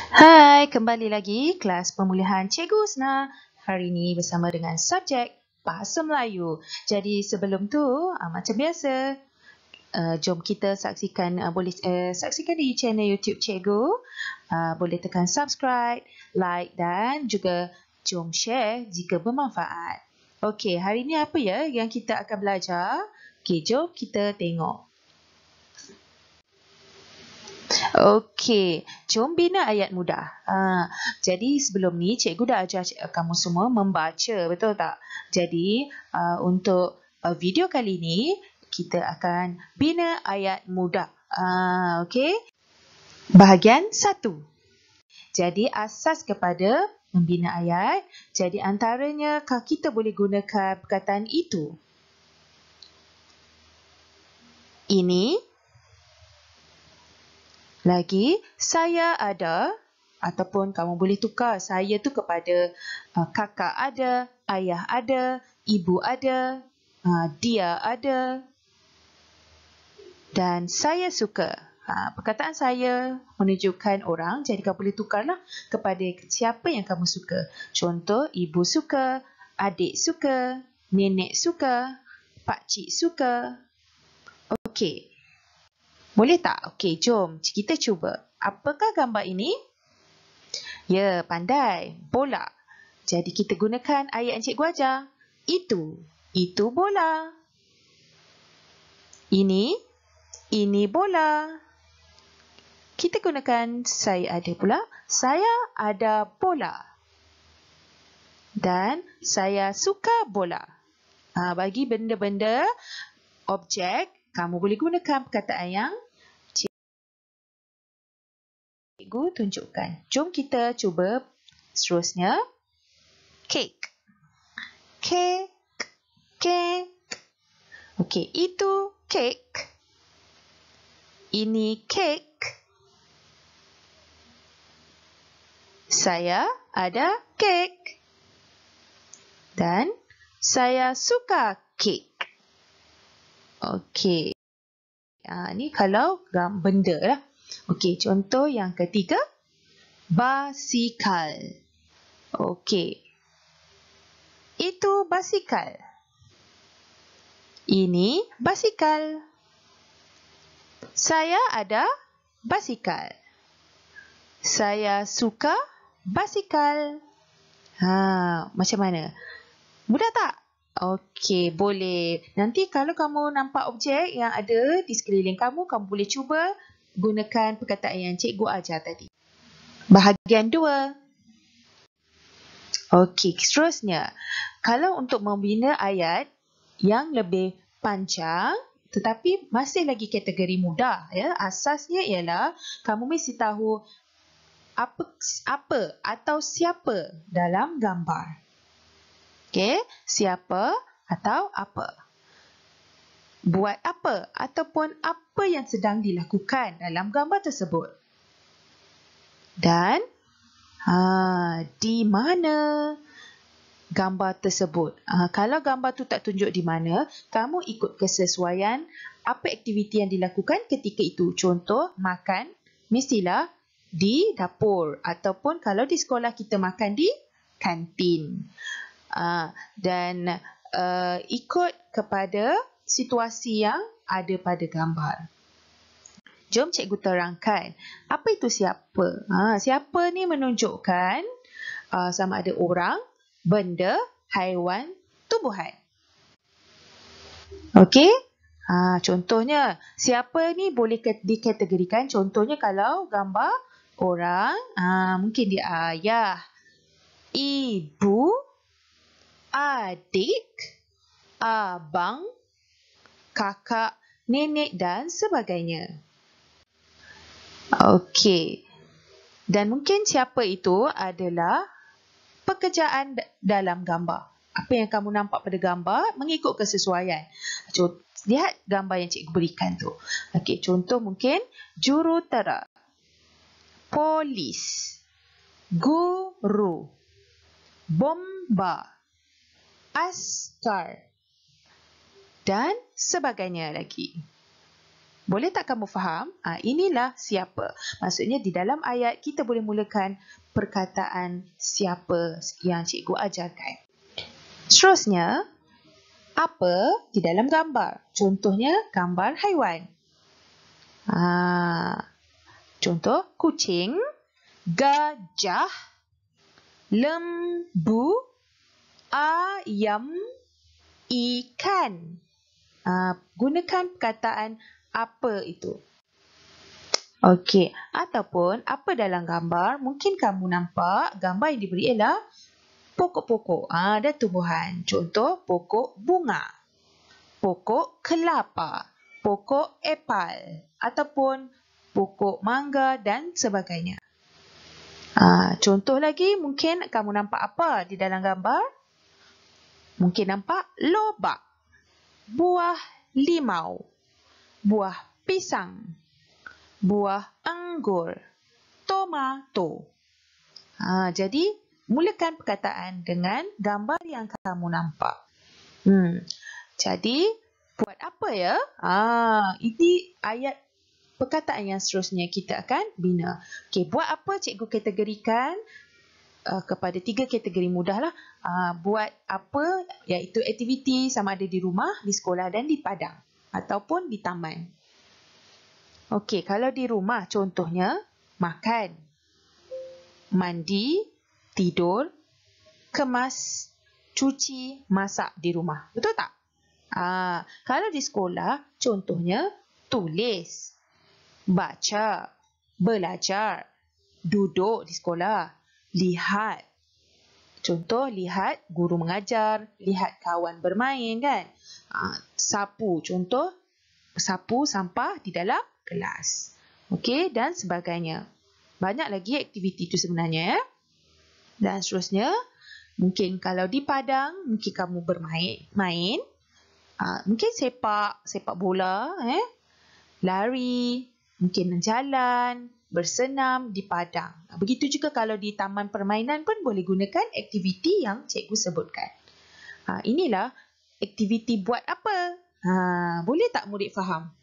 Hai, kembali lagi kelas pemulihan Cikgu Husna. Hari ini bersama dengan subjek Bahasa Melayu. Jadi sebelum tu, macam biasa, jom kita saksikan saksikan di channel YouTube Cikgu. Boleh tekan subscribe, like dan juga jom share jika bermanfaat. Okey, hari ini apa ya yang kita akan belajar? Okey, jom kita tengok. Okey, jom bina ayat mudah. Jadi sebelum ni cikgu dah ajar kamu semua membaca, betul tak? Jadi untuk video kali ni kita akan bina ayat mudah. Okey. Bahagian 1. Jadi asas kepada membina ayat, jadi antaranya kita boleh gunakan perkataan itu. Ini. Lagi, saya ada, ataupun kamu boleh tukar saya tu kepada kakak ada, ayah ada, ibu ada, dia ada, dan saya suka. Perkataan saya menunjukkan orang, jadi kamu boleh tukarlah kepada siapa yang kamu suka. Contoh, ibu suka, adik suka, nenek suka, pakcik suka. Okey. Boleh tak? Okey, jom kita cuba. Apakah gambar ini? Ya, pandai. Bola. Jadi kita gunakan ayat yang cikgu ajar. Itu. Itu bola. Ini bola. Kita gunakan saya ada pula. Saya ada bola. Dan saya suka bola. Bagi benda-benda objek, kamu boleh gunakan perkataan yang cikgu tunjukkan. Jom kita cuba seterusnya. Cake. Cake. Cake. Okey, itu cake. Ini cake. Saya ada cake. Dan saya suka cake. Okey. Ni kalau benda lah. Okey, contoh yang ketiga. Basikal. Okey. Itu basikal. Ini basikal. Saya ada basikal. Saya suka basikal. Macam mana? Mudah tak? Okey, boleh. Nanti kalau kamu nampak objek yang ada di sekeliling kamu, kamu boleh cuba gunakan perkataan yang cikgu ajar tadi. Bahagian 2. Okey, seterusnya. Kalau untuk membina ayat yang lebih panjang tetapi masih lagi kategori mudah, ya. Asasnya ialah kamu mesti tahu apa atau siapa dalam gambar. Okey, siapa atau apa. Buat apa ataupun apa yang sedang dilakukan dalam gambar tersebut. Dan di mana gambar tersebut. Kalau gambar tu tak tunjuk di mana, kamu ikut kesesuaian apa aktiviti yang dilakukan ketika itu. Contoh, makan mestilah di dapur ataupun kalau di sekolah kita makan di kantin. Dan ikut kepada situasi yang ada pada gambar. Jom cikgu terangkan. Apa itu siapa? Siapa ni menunjukkan sama ada orang, benda, haiwan, tumbuhan. Okey? Contohnya, siapa ni boleh dikategorikan. Contohnya kalau gambar orang, mungkin dia ayah, ibu, adik, abang, kakak, nenek dan sebagainya. Okey. Dan mungkin siapa itu adalah pekerjaan dalam gambar. Apa yang kamu nampak pada gambar mengikut kesesuaian. Lihat gambar yang cikgu berikan tu. Okey, contoh mungkin jurutera, polis, guru, bomba, askar dan sebagainya lagi. Boleh tak kamu faham? Inilah siapa. Maksudnya di dalam ayat kita boleh mulakan perkataan siapa yang cikgu ajarkan. Seterusnya, apa di dalam gambar? Contohnya gambar haiwan. Contoh kucing, gajah, lembu, ayam, ikan. Gunakan perkataan apa itu. Okey, ataupun apa dalam gambar, mungkin kamu nampak gambar yang diberi ialah pokok-pokok dan tumbuhan. Contoh pokok bunga, pokok kelapa, pokok apel ataupun pokok mangga dan sebagainya. Contoh lagi, mungkin kamu nampak apa di dalam gambar? Mungkin nampak lobak, buah limau, buah pisang, buah anggur, tomato. Jadi, mulakan perkataan dengan gambar yang kamu nampak. Jadi, buat apa ya? Ini ayat perkataan yang seterusnya kita akan bina. Okey, buat apa cikgu kategorikan kepada 3 kategori mudah lah. Buat apa, iaitu aktiviti sama ada di rumah, di sekolah dan di padang ataupun di taman. Okey, kalau di rumah contohnya makan, mandi, tidur, kemas, cuci, masak di rumah. Betul tak? Kalau di sekolah contohnya tulis, baca, belajar, duduk di sekolah, lihat. Contoh, lihat guru mengajar, lihat kawan bermain kan. Sapu, contoh, sapu sampah di dalam kelas. Okey, dan sebagainya. Banyak lagi aktiviti itu sebenarnya. Dan seterusnya, mungkin kalau di padang, mungkin kamu bermain. Mungkin sepak bola, lari, mungkin jalan, bersenam di padang. Begitu juga kalau di taman permainan pun boleh gunakan aktiviti yang cikgu sebutkan. Inilah aktiviti buat apa. Boleh tak murid faham?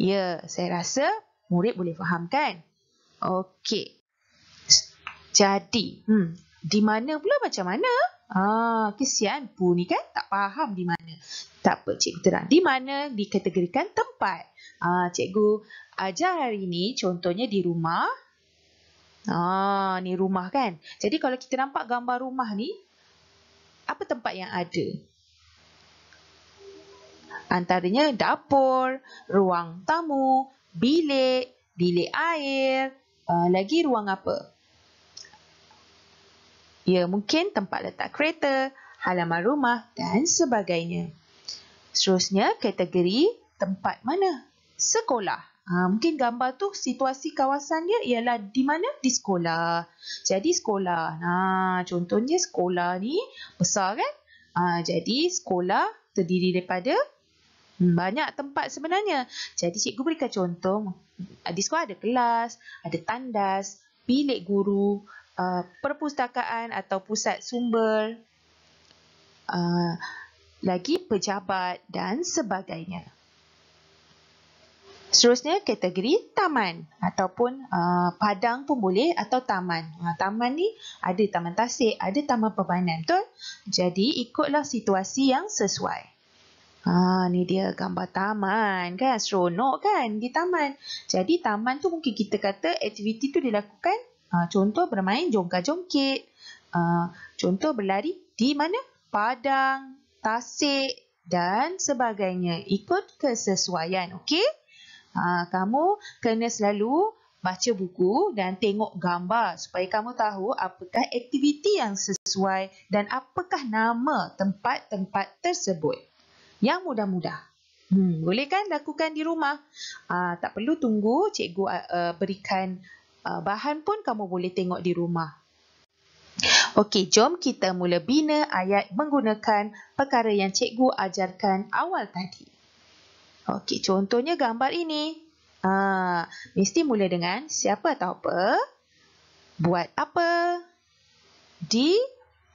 Ya, saya rasa murid boleh faham kan? Okey. Jadi, di mana pula macam mana? Kesian Pu ni kan tak faham di mana. Tak apa, cikgu terang. Di mana dikategorikan tempat. Cikgu ajar hari ini contohnya di rumah. Ni rumah kan. Jadi kalau kita nampak gambar rumah ni, apa tempat yang ada? Antaranya dapur, ruang tamu, bilik air, lagi ruang apa? Ya, mungkin tempat letak kereta, halaman rumah dan sebagainya. Seterusnya, kategori tempat mana? Sekolah. Mungkin gambar tu situasi kawasan dia ialah di mana? Di sekolah. Jadi sekolah. Contohnya sekolah ni besar kan? Jadi sekolah terdiri daripada banyak tempat sebenarnya. Jadi cikgu berikan contoh. Di sekolah ada kelas, ada tandas, bilik guru, perpustakaan atau pusat sumber, lagi pejabat dan sebagainya. Seterusnya kategori taman ataupun padang pun boleh atau taman. Taman ni ada taman tasik, ada taman permainan, betul? Jadi ikutlah situasi yang sesuai. Ni dia gambar taman kan, seronok kan di taman. Jadi taman tu mungkin kita kata aktiviti tu dilakukan, contoh bermain jongkar-jongkit, contoh berlari di mana? Padang, tasik dan sebagainya. Ikut kesesuaian, okey? Kamu kena selalu baca buku dan tengok gambar supaya kamu tahu apakah aktiviti yang sesuai dan apakah nama tempat-tempat tersebut. Yang mudah-mudah. Boleh kan lakukan di rumah? Tak perlu tunggu cikgu berikan bahan pun kamu boleh tengok di rumah. Okey, jom kita mula bina ayat menggunakan perkara yang cikgu ajarkan awal tadi. Okey, contohnya gambar ini. Mesti mula dengan siapa atau apa, buat apa, di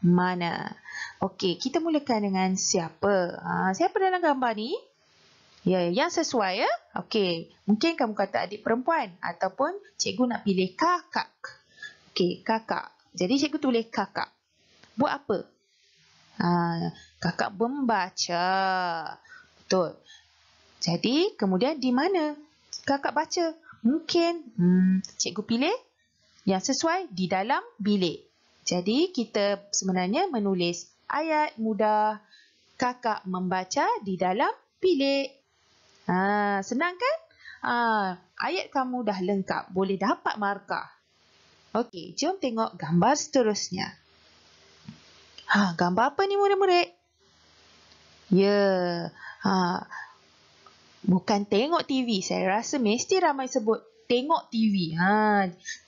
mana. Okey, kita mulakan dengan siapa. Siapa dalam gambar ni? Ya, yang sesuai ya. Okey, mungkin kamu kata adik perempuan ataupun cikgu nak pilih kakak. Okey, kakak. Jadi cikgu tulis kakak. Buat apa? Kakak membaca. Betul. Jadi kemudian di mana kakak baca? Mungkin cikgu pilih yang sesuai di dalam bilik. Jadi kita sebenarnya menulis ayat mudah. Kakak membaca di dalam bilik. Senang kan? Ayat kamu dah lengkap. Boleh dapat markah. Okey, jom tengok gambar seterusnya. Gambar apa ni murid-murid? Ya. Bukan tengok TV. Saya rasa mesti ramai sebut tengok TV.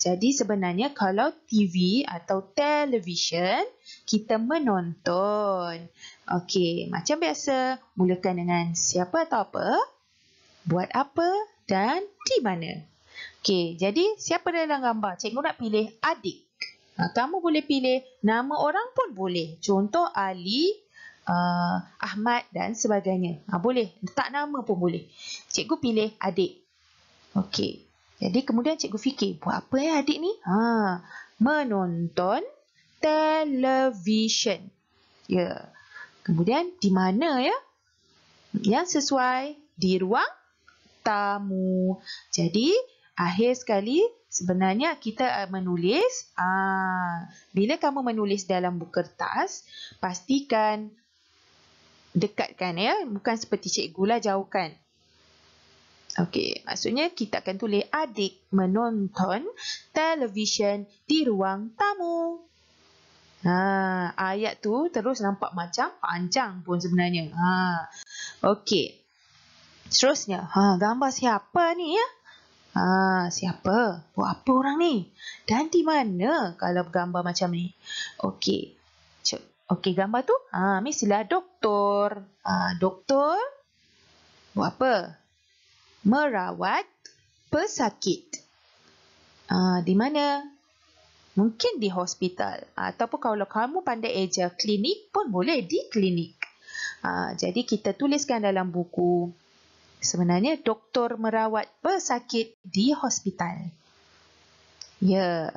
Jadi sebenarnya kalau TV atau television, kita menonton. Okey, macam biasa. Mulakan dengan siapa atau apa, buat apa dan di mana. Okey, jadi siapa dalam gambar? Cikgu nak pilih adik. Kamu boleh pilih nama orang pun boleh. Contoh Ali, Ahmad dan sebagainya. Boleh. Letak nama pun boleh. Cikgu pilih adik. Okey. Jadi kemudian cikgu fikir, buat apa adik ni? Menonton televisyen. Ya. Kemudian di mana ya? Yang sesuai di ruang tamu. Jadi akhir sekali sebenarnya kita menulis. Bila kamu menulis dalam buku kertas, pastikan dekatkan ya. Bukan seperti cikgu lah, jauhkan. Okey, maksudnya kita akan tulis adik menonton televisyen di ruang tamu. Ayat tu terus nampak macam panjang pun sebenarnya. Okey. Seterusnya, gambar siapa ni ya? Siapa? Buat apa orang ni? Dan di mana kalau gambar macam ni? Okey. Okey, gambar tu mestilah doktor. Doktor buat apa? Merawat pesakit. Di mana? Mungkin di hospital. Ataupun kalau kamu pandai eja klinik pun boleh di klinik. Jadi kita tuliskan dalam buku. Sebenarnya doktor merawat pesakit di hospital. Ya.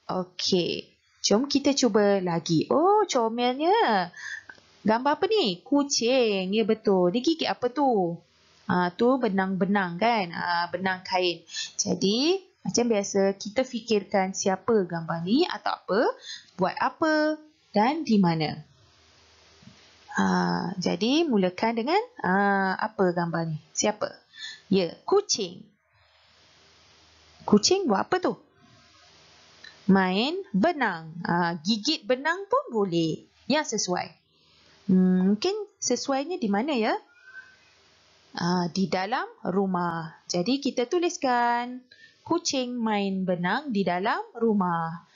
Okey. Jom kita cuba lagi. Oh, comelnya. Gambar apa ni? Kucing. Ya, betul. Dia gigit apa tu? Tu benang-benang kan? Benang kain. Jadi, macam biasa, kita fikirkan siapa gambar ni atau apa, buat apa dan di mana. Jadi, mulakan dengan apa gambar ni? Siapa? Ya, kucing. Kucing buat apa tu? Main benang. Gigit benang pun boleh. Yang sesuai. Mungkin sesuainya di mana ya? Di dalam rumah. Jadi kita tuliskan kucing main benang di dalam rumah.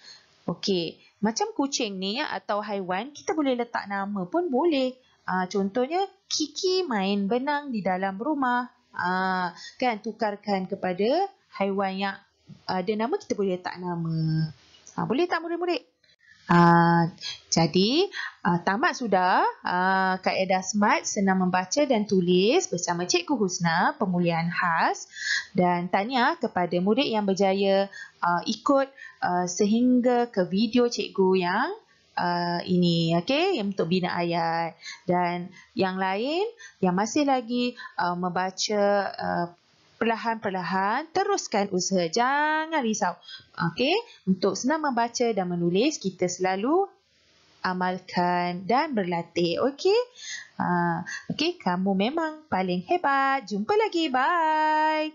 Okey, macam kucing ni atau haiwan, kita boleh letak nama pun boleh. Contohnya Kiki main benang di dalam rumah. Kan tukarkan kepada haiwan yang ada nama, kita boleh letak nama. Boleh tak murid-murid? Jadi tamat sudah kaedah SMART, senang membaca dan tulis bersama Cikgu Husna, pemulihan khas, dan tanya kepada murid yang berjaya ikut sehingga ke video cikgu yang ini, okey, yang untuk bina ayat, dan yang lain yang masih lagi membaca perlahan-perlahan, teruskan usaha, jangan risau. Okey, untuk senang membaca dan menulis, kita selalu amalkan dan berlatih. Okey, okey, kamu memang paling hebat. Jumpa lagi, bye.